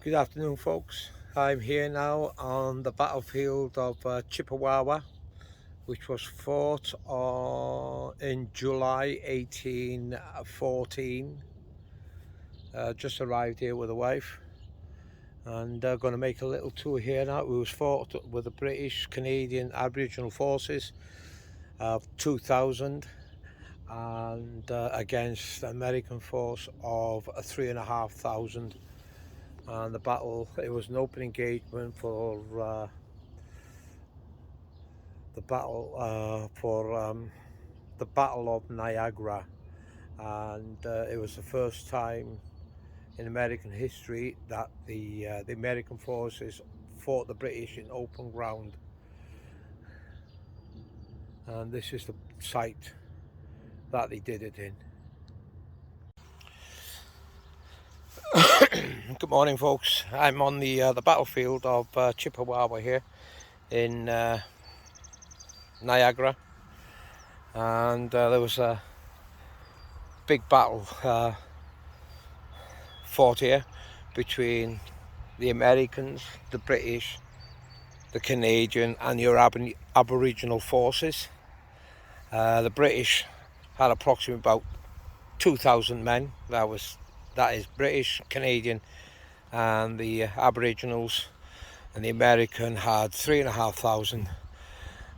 Good afternoon, folks. I'm here now on the battlefield of Chippawa, which was fought in July 1814. Just arrived here with a wife, and going to make a little tour here now. It was fought with the British, Canadian, Aboriginal forces of 2,000 and against the American force of 3,500. And the battle, it was an open engagement for the Battle of Niagara, and it was the first time in American history that the American forces fought the British in open ground. And this is the site that they did it in. Good morning, folks. I'm on the battlefield of Chippawa here in Niagara, and there was a big battle fought here between the Americans, the British, the Canadian and your Aboriginal forces. The British had approximately about 2,000 men. That is British, Canadian and the Aboriginals, and the American had 3,500,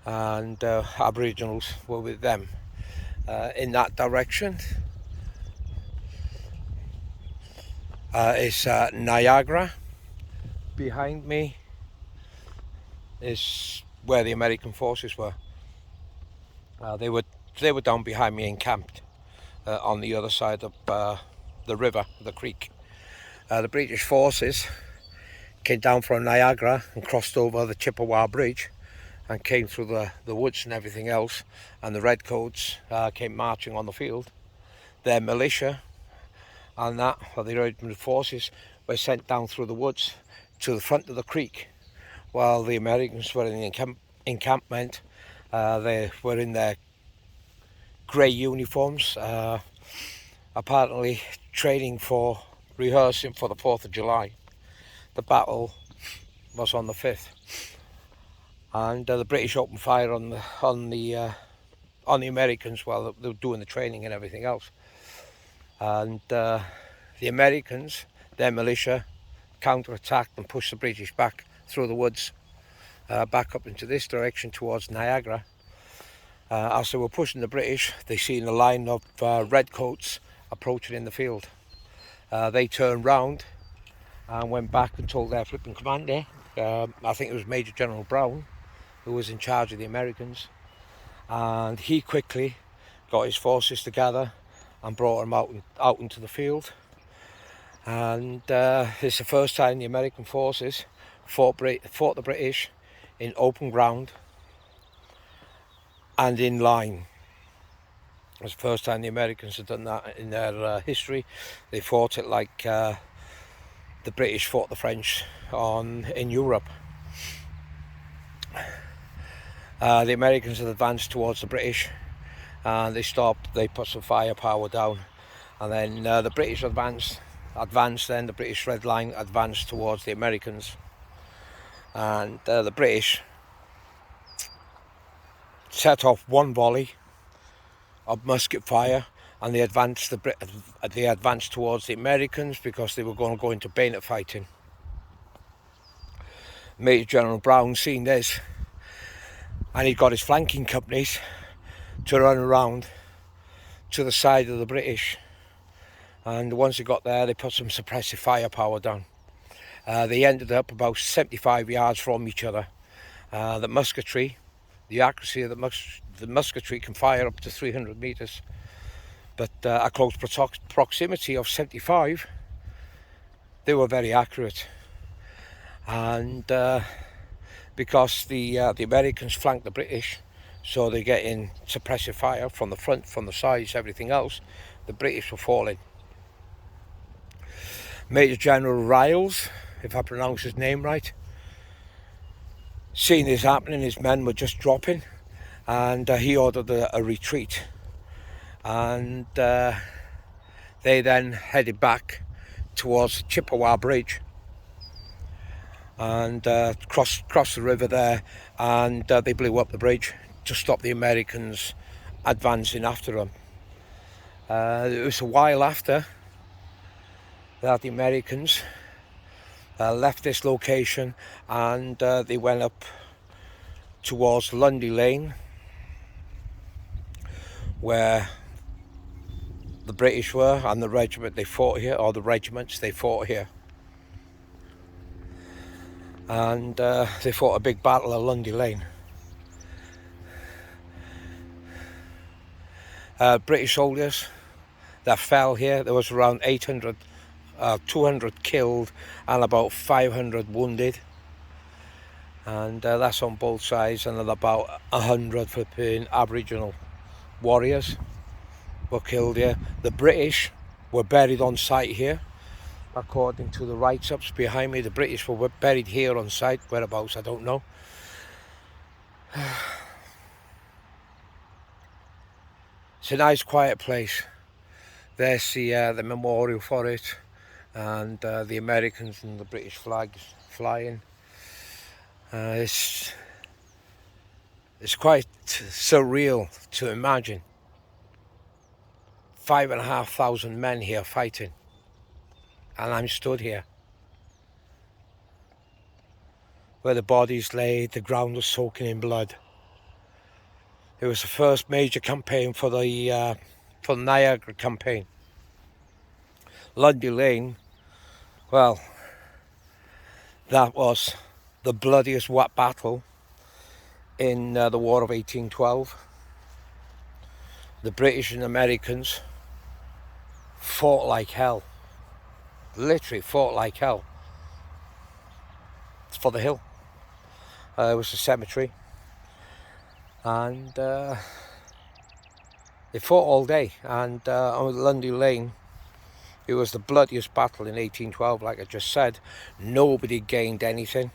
and Aboriginals were with them in that direction. It's Niagara. Behind me is where the American forces were. They were down behind me, encamped on the other side of the river, the creek. The British forces came down from Niagara and crossed over the Chippawa Bridge and came through the woods and everything else, and the redcoats came marching on the field. Their militia and that of the regiment forces were sent down through the woods to the front of the creek, while the Americans were in the encampment. They were in their grey uniforms, apparently training for rehearsing for the 4th of July. The battle was on the 5th, and the British opened fire on the Americans while they were doing the training and everything else. And the Americans, their militia, counter-attacked and pushed the British back through the woods, back up into this direction towards Niagara. As they were pushing the British, they seen a line of redcoats approaching in the field. They turned round and went back and told their flipping commander, I think it was Major General Brown, who was in charge of the Americans, and he quickly got his forces together and brought them out into the field. And it's the first time the American forces fought the British in open ground and in line. It was the first time the Americans had done that in their history. They fought it like the British fought the French in Europe. The Americans had advanced towards the British, and they stopped. They put some firepower down, and then the British advanced. Then the British Red Line advanced towards the Americans, and the British set off one volley of musket fire, and they advanced towards the Americans because they were going to go into bayonet fighting. Major General Brown seen this, and he got his flanking companies to run around to the side of the British, and once they got there, they put some suppressive firepower down. They ended up about 75 yards from each other. The musketry, the accuracy of the musketry can fire up to 300 meters, but a close proximity of 75, they were very accurate. And because the Americans flanked the British, so they're getting suppressive fire from the front, from the sides, everything else, the British were falling. Major General Railis, if I pronounce his name right, seeing this happening, his men were just dropping, and he ordered a retreat, and they then headed back towards Chippawa Bridge, and crossed the river there, and they blew up the bridge to stop the Americans advancing after them. It was a while after that the Americans left this location, and they went up towards Lundy Lane, where the British were, and the regiment they fought here, or the regiments they fought here. And they fought a big battle at Lundy Lane. British soldiers that fell here, there was around 200 killed and about 500 wounded. And that's on both sides, and about 100 flipping aboriginal warriors were killed here. The British were buried on site here. According to the write-ups behind me, the British were buried here on site. Whereabouts, I don't know. It's a nice quiet place. There's the memorial for it, and the Americans and the British flags flying. It's quite surreal to imagine 5,500 men here fighting, and I'm stood here where the bodies lay. The ground was soaking in blood. It was the first major campaign for the Niagara campaign. Lundy Lane, well, that was the bloodiest battle in the War of 1812. The British and Americans fought like hell. Literally fought like hell. It's for the hill. It was a cemetery. And they fought all day. And on Lundy Lane, it was the bloodiest battle in 1812, like I just said. Nobody gained anything.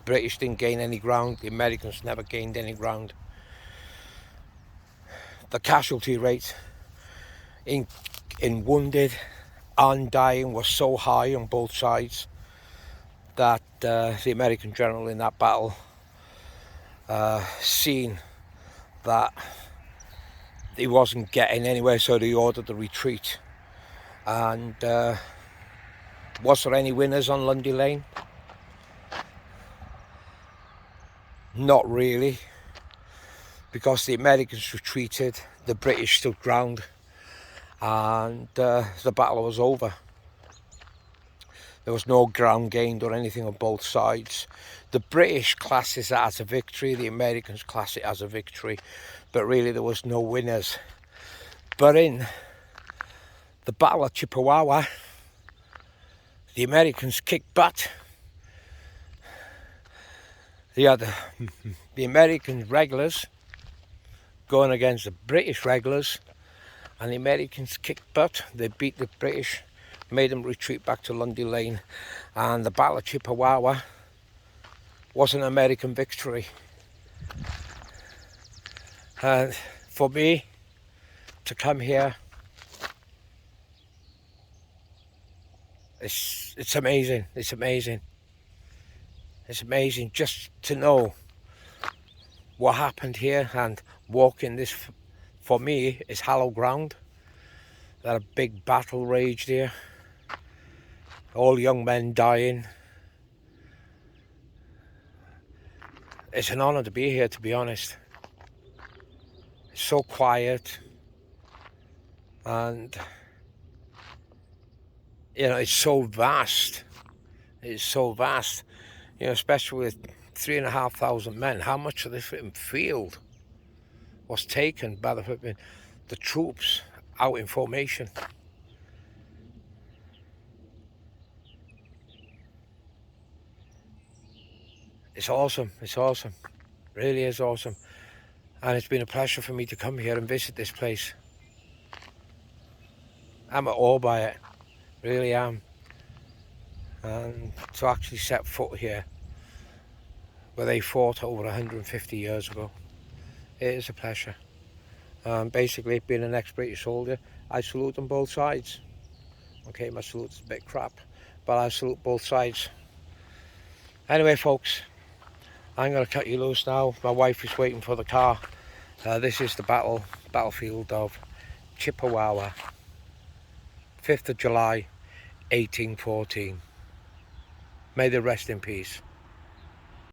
British didn't gain any ground. The Americans never gained any ground. The casualty rate in wounded and dying was so high on both sides that the American general in that battle seen that he wasn't getting anywhere, so they ordered the retreat. And was there any winners on Lundy Lane? Not really, because the Americans retreated, the British stood ground, and the battle was over. There was no ground gained or anything on both sides. The British class it as a victory, the Americans class it as a victory, but really there was no winners. But in the Battle of Chippawa, the Americans kicked butt. They had the American regulars going against the British regulars, and the Americans kicked butt. They beat the British, made them retreat back to Lundy Lane, and the Battle of Chippawa was an American victory. And for me to come here, it's amazing. It's amazing. It's amazing just to know what happened here, and walking this, for me, is hallowed ground. That a big battle raged here. All young men dying. It's an honour to be here, to be honest. It's so quiet, and you know, it's so vast. It's so vast. You know, especially with 3,500 men. How much of this field was taken by the troops out in formation? It's awesome. It's awesome. It really is awesome. And it's been a pleasure for me to come here and visit this place. I'm at awe by it. Really am. And to actually set foot here, where they fought over 150 years ago, it is a pleasure. Basically, being an ex-British soldier, I salute on both sides. Okay, my salute's a bit crap, but I salute both sides. Anyway, folks, I'm going to cut you loose now. My wife is waiting for the car. This is the battlefield of Chippawa, 5th of July 1814. May they rest in peace.